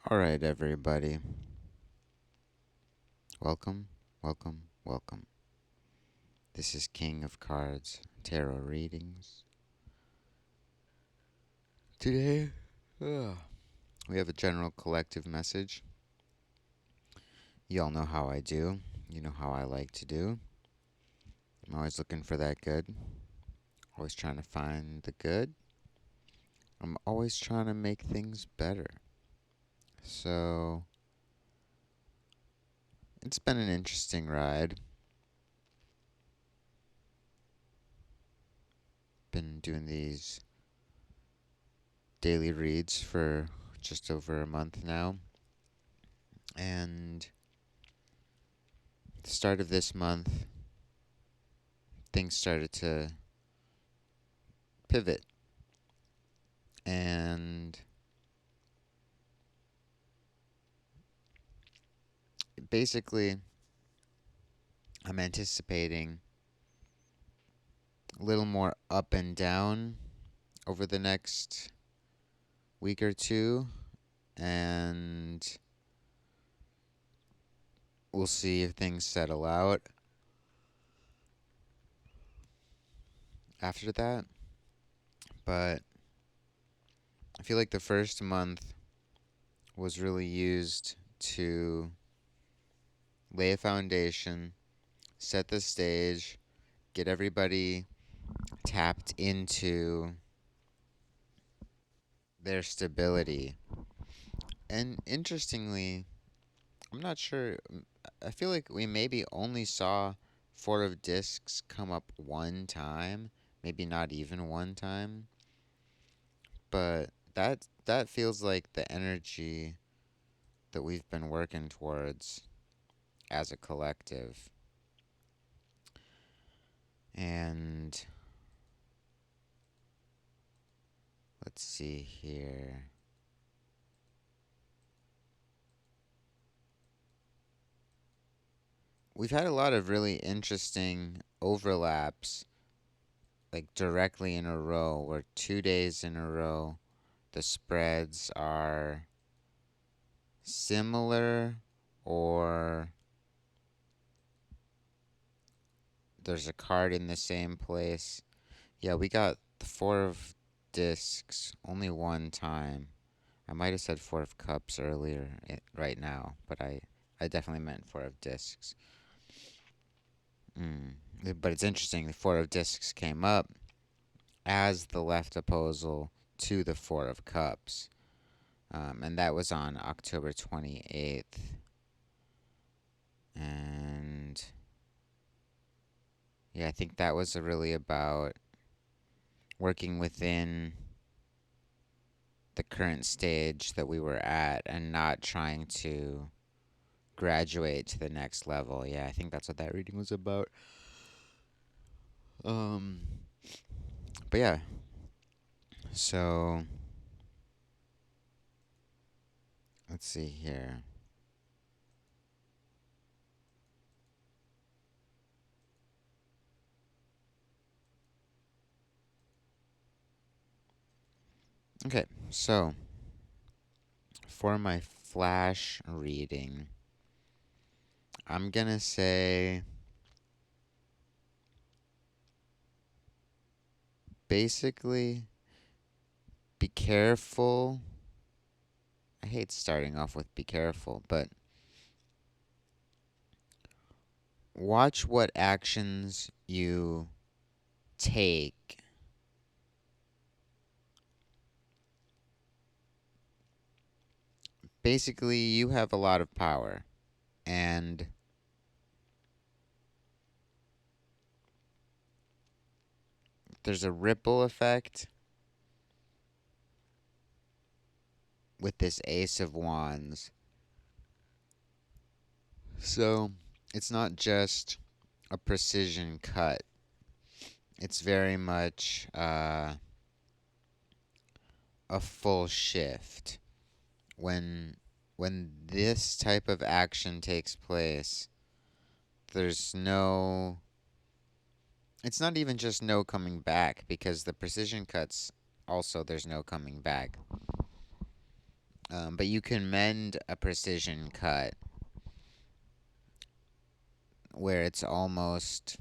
All right, everybody. Welcome, welcome, welcome. This is King of Cards Tarot Readings. Today, we have a general collective message. You all know how I do. You know how I like to do. I'm always looking for that good. Always trying to find the good. I'm always trying to make things better. So, it's been an interesting ride. Been doing these daily reads for just over a month now. And the start of this month, things started to pivot. And basically, I'm anticipating a little more up and down over the next week or two. And we'll see if things settle out after that. But I feel like the first month was really used to lay a foundation, set the stage, get everybody tapped into their stability. And interestingly, I'm not sure. I feel like we maybe only saw Four of Discs come up one time, maybe not even one time, but that feels like the energy that we've been working towards as a collective. And let's see here. We've had a lot of really interesting overlaps, like directly in a row, where 2 days in a row the spreads are similar, or there's a card in the same place. Yeah, we got the Four of Discs only one time. I might have said Four of Cups earlier right now, but I definitely meant Four of Discs. Mm. But it's interesting, the Four of Discs came up as the left opposal to the Four of Cups. And that was on October 28th. And yeah, I think that was really about working within the current stage that we were at and not trying to graduate to the next level. Yeah, I think that's what that reading was about. Um, but yeah, so let's see here. Okay, so for my flash reading, I'm gonna say basically be careful. I hate starting off with be careful, but watch what actions you take. Basically, you have a lot of power, and there's a ripple effect with this Ace of Wands. So, it's not just a precision cut, it's very much a full shift. When when this type of action takes place, there's no it's not even just no coming back, because the precision cuts also there's no coming back. But you can mend a precision cut where it's almost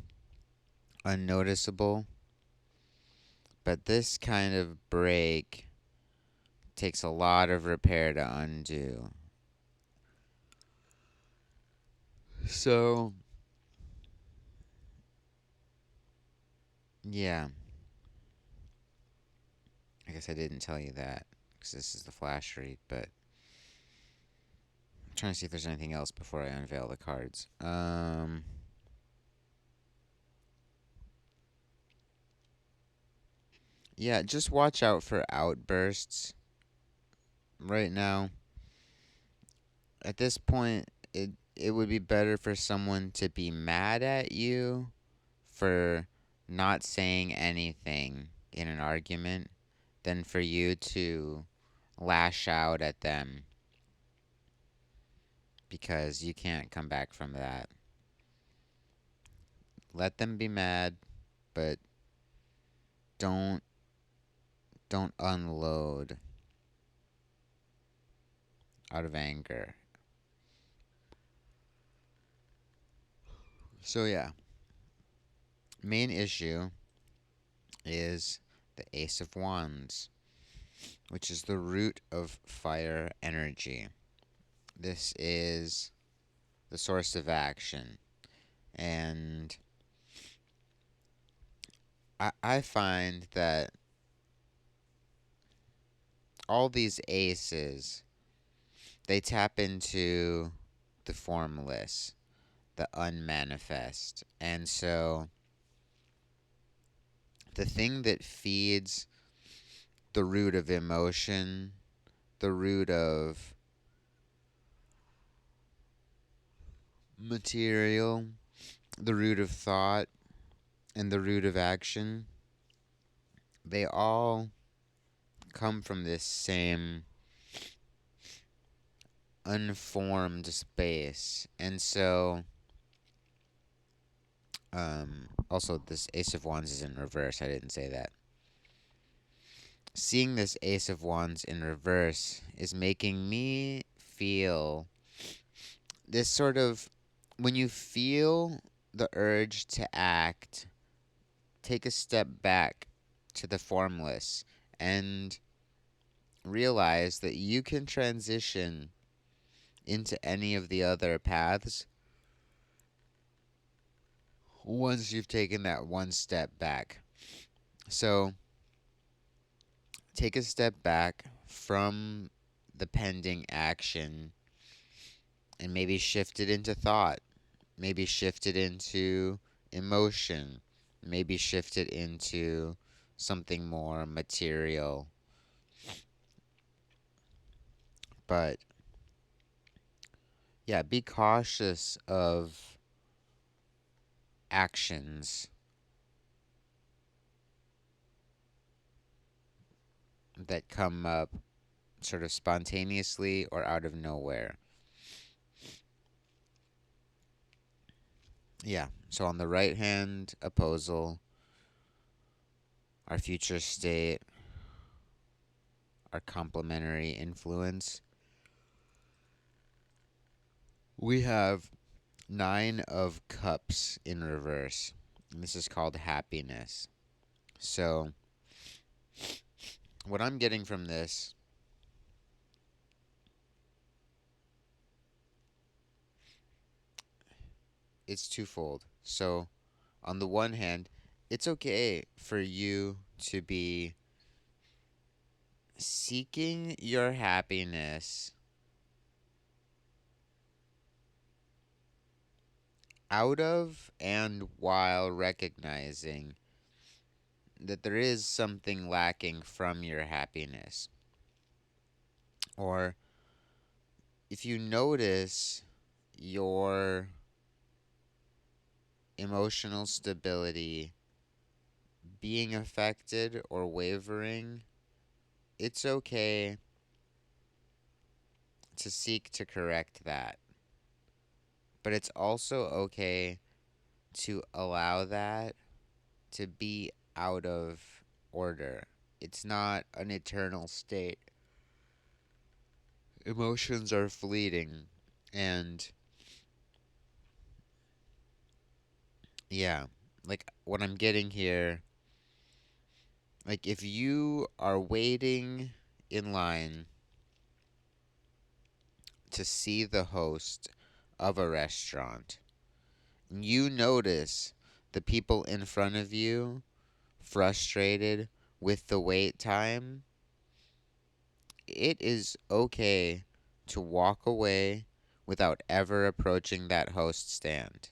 unnoticeable. But this kind of break takes a lot of repair to undo. So, yeah, I guess I didn't tell you that because this is the flash read, but I'm trying to see if there's anything else before I unveil the cards. Yeah, just watch out for outbursts right now. At this point, it would be better for someone to be mad at you for not saying anything in an argument than for you to lash out at them because you can't come back from that. Let them be mad, but don't don't unload out of anger. So yeah, main issue is the Ace of Wands, which is the root of fire energy. This is the source of action. And I find that all these aces, they tap into the formless, the unmanifest. And so the thing that feeds the root of emotion, the root of material, the root of thought, and the root of action, they all come from this same unformed space. And so, also, this Ace of Wands is in reverse. I didn't say that. Seeing this Ace of Wands in reverse is making me feel this sort of when you feel the urge to act, take a step back to the formless and realize that you can transition into any of the other paths once you've taken that one step back. So, take a step back from the pending action and maybe shift it into thought, maybe shift it into emotion, maybe shift it into something more material. But yeah, be cautious of actions that come up sort of spontaneously or out of nowhere. Yeah, so on the right hand opposal, our future state, our complementary influence, we have Nine of Cups in reverse. And this is called happiness. So, what I'm getting from this, it's twofold. So, on the one hand, it's okay for you to be seeking your happiness out of and while recognizing that there is something lacking from your happiness. Or if you notice your emotional stability being affected or wavering, it's okay to seek to correct that. But it's also okay to allow that to be out of order. It's not an eternal state. emotions are fleeting. And yeah, like what I'm getting here, like if you are waiting in line to see the host of a restaurant, you notice the people in front of you frustrated with the wait time, it is okay to walk away without ever approaching that host stand.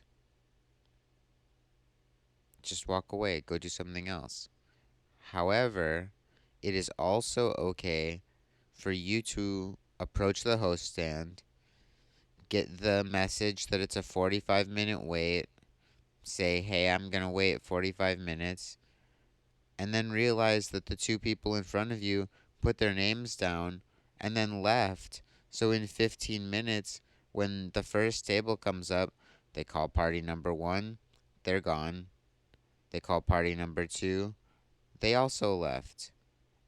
Just walk away, go do something else. However, it is also okay for you to approach the host stand, get the message that it's a 45-minute wait, say, hey, I'm going to wait 45 minutes, and then realize that the two people in front of you put their names down and then left. So in 15 minutes, when the first table comes up, they call party number one, they're gone. They call party number two, they also left.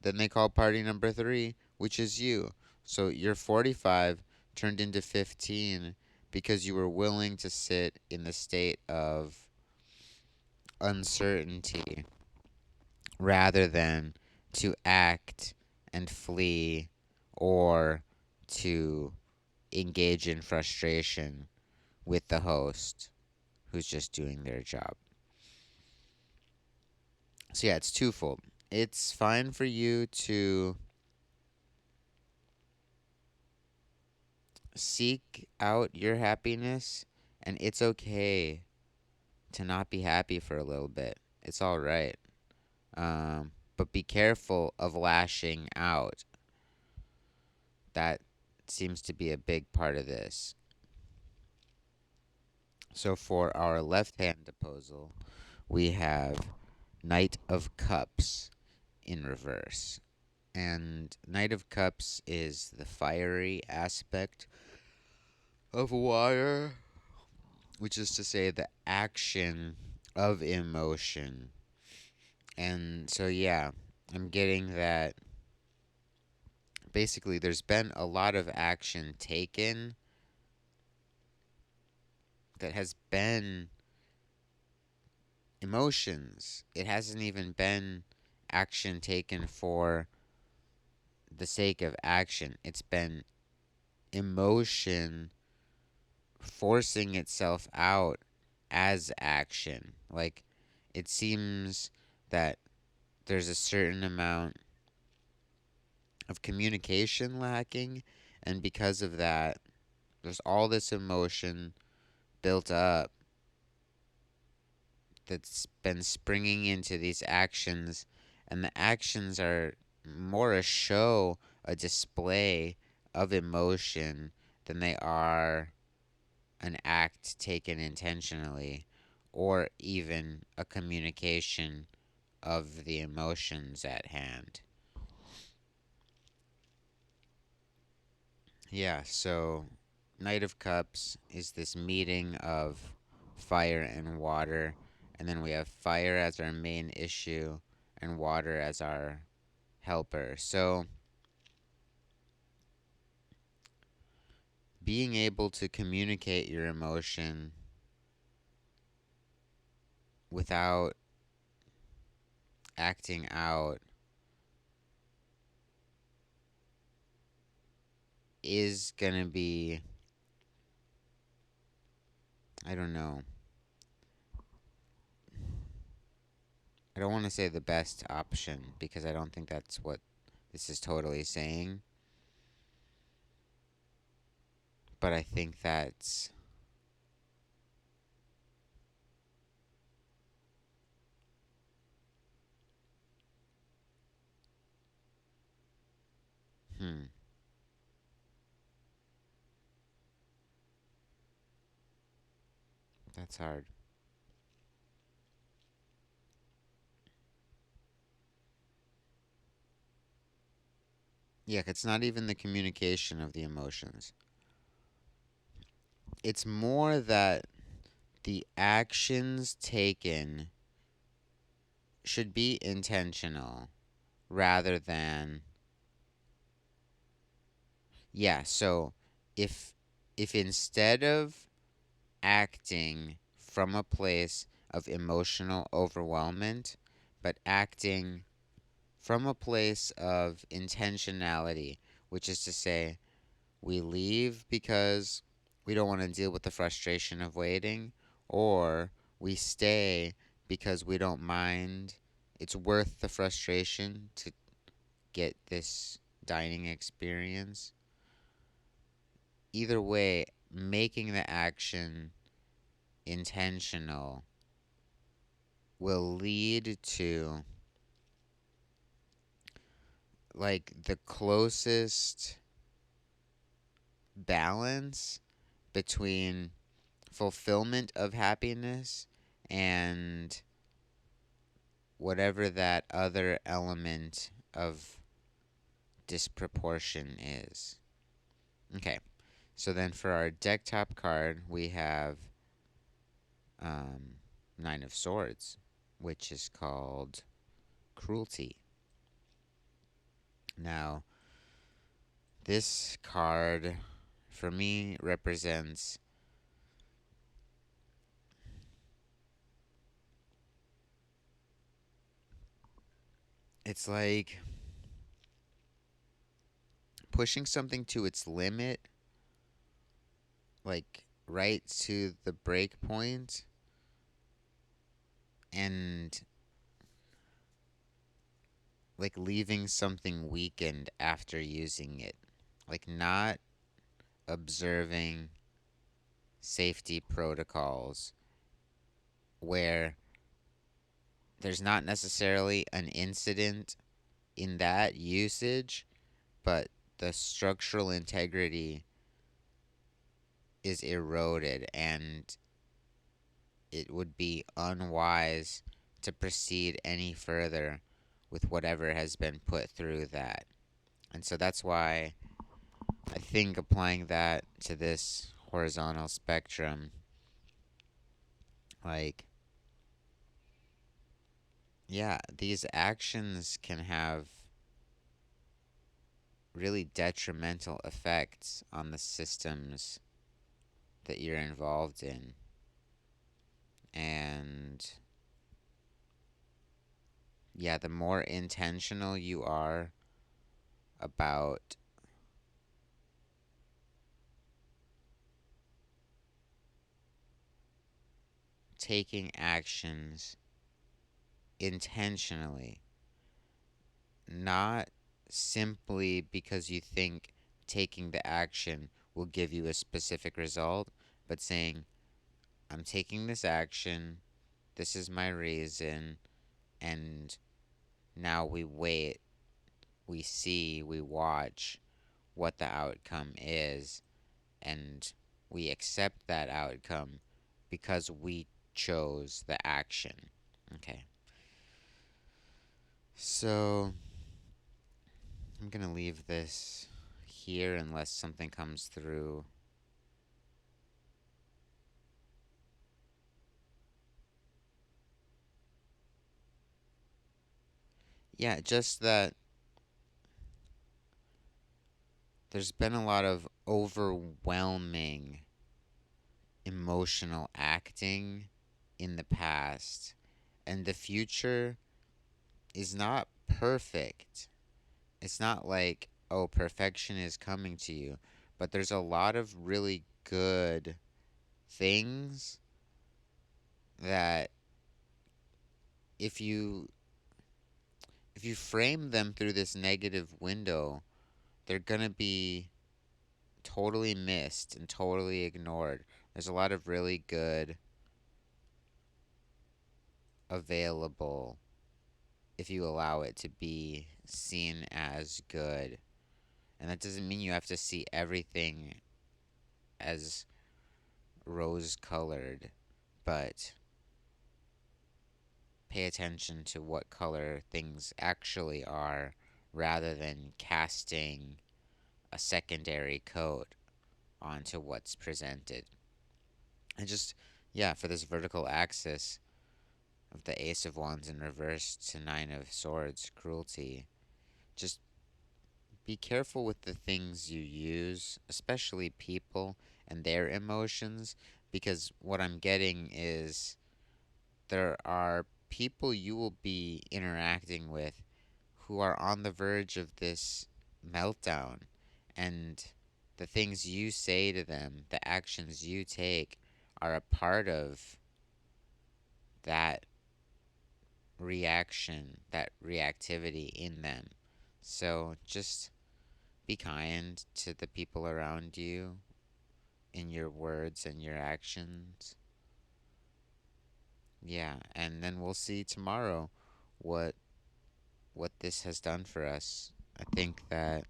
Then they call party number three, which is you. So your 45 turned into 15 because you were willing to sit in the state of uncertainty rather than to act and flee or to engage in frustration with the host who's just doing their job. So, yeah, it's twofold. It's fine for you to seek out your happiness, and it's okay to not be happy for a little bit. It's all right. But be careful of lashing out. That seems to be a big part of this. So for our left hand proposal, we have Knight of Cups in reverse. And Knight of Cups is the fiery aspect of water, which is to say the action of emotion. And so, yeah, I'm getting that basically there's been a lot of action taken that has been emotions. It hasn't even been action taken for the sake of action. It's been emotion forcing itself out as action. Like, it seems that there's a certain amount of communication lacking, and because of that, there's all this emotion built up that's been springing into these actions, and the actions are more a show, a display of emotion than they are an act taken intentionally or even a communication of the emotions at hand. Yeah, so Knight of Cups is this meeting of fire and water, and then we have fire as our main issue and water as our helper. So being able to communicate your emotion without acting out is going to be, I don't know, I don't want to say the best option because I don't think that's what this is totally saying, but I think that's hmm, that's hard. Yeah, it's not even the communication of the emotions. It's more that the actions taken should be intentional rather than Yeah, so if instead of acting from a place of emotional overwhelmment, but acting from a place of intentionality, which is to say, we leave because we don't want to deal with the frustration of waiting, or we stay because we don't mind. It's worth the frustration to get this dining experience. Either way, making the action intentional will lead to like the closest balance between fulfillment of happiness and whatever that other element of disproportion is. Okay, so then for our deck top card, we have um, Nine of Swords, which is called Cruelty. Now, this card for me represents it's like pushing something to its limit, like right to the break point, and like leaving something weakened after using it, like not observing safety protocols where there's not necessarily an incident in that usage, but the structural integrity is eroded and it would be unwise to proceed any further with whatever has been put through that. And so that's why I think applying that to this horizontal spectrum, like, yeah, these actions can have really detrimental effects on the systems that you're involved in. And yeah, the more intentional you are about taking actions intentionally, not simply because you think taking the action will give you a specific result, but saying, I'm taking this action, this is my reason, and now we wait, we see, we watch what the outcome is, and we accept that outcome because we chose the action. Okay. So I'm going to leave this here unless something comes through. Yeah, just that there's been a lot of overwhelming emotional acting in the past, and the future is not perfect. It's not like, oh, perfection is coming to you, but there's a lot of really good things that if you frame them through this negative window, they're going to be totally missed and totally ignored. There's a lot of really good available if you allow it to be seen as good. And that doesn't mean you have to see everything as rose colored, but pay attention to what color things actually are rather than casting a secondary coat onto what's presented. And just, yeah, for this vertical axis of the Ace of Wands in reverse to Nine of Swords, cruelty, just be careful with the things you use, especially people and their emotions, because what I'm getting is there are people you will be interacting with who are on the verge of this meltdown, and the things you say to them, the actions you take, are a part of that reaction, that reactivity in them. So just be kind to the people around you in your words and your actions. Yeah, and then we'll see tomorrow what what this has done for us. I think that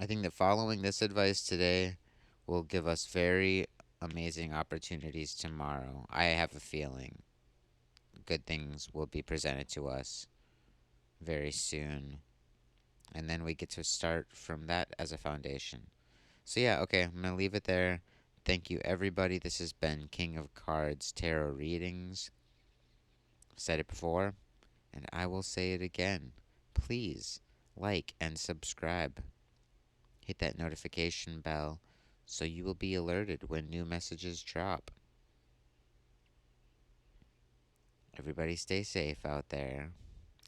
I think that following this advice today will give us very amazing opportunities tomorrow. I have a feeling good things will be presented to us very soon. And then we get to start from that as a foundation. So, yeah, okay, I'm going to leave it there. Thank you, everybody. This has been King of Cards Tarot Readings. I've said it before, and I will say it again. Please like and subscribe. Hit that notification bell so you will be alerted when new messages drop. Everybody stay safe out there.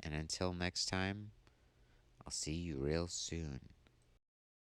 And until next time, I'll see you real soon.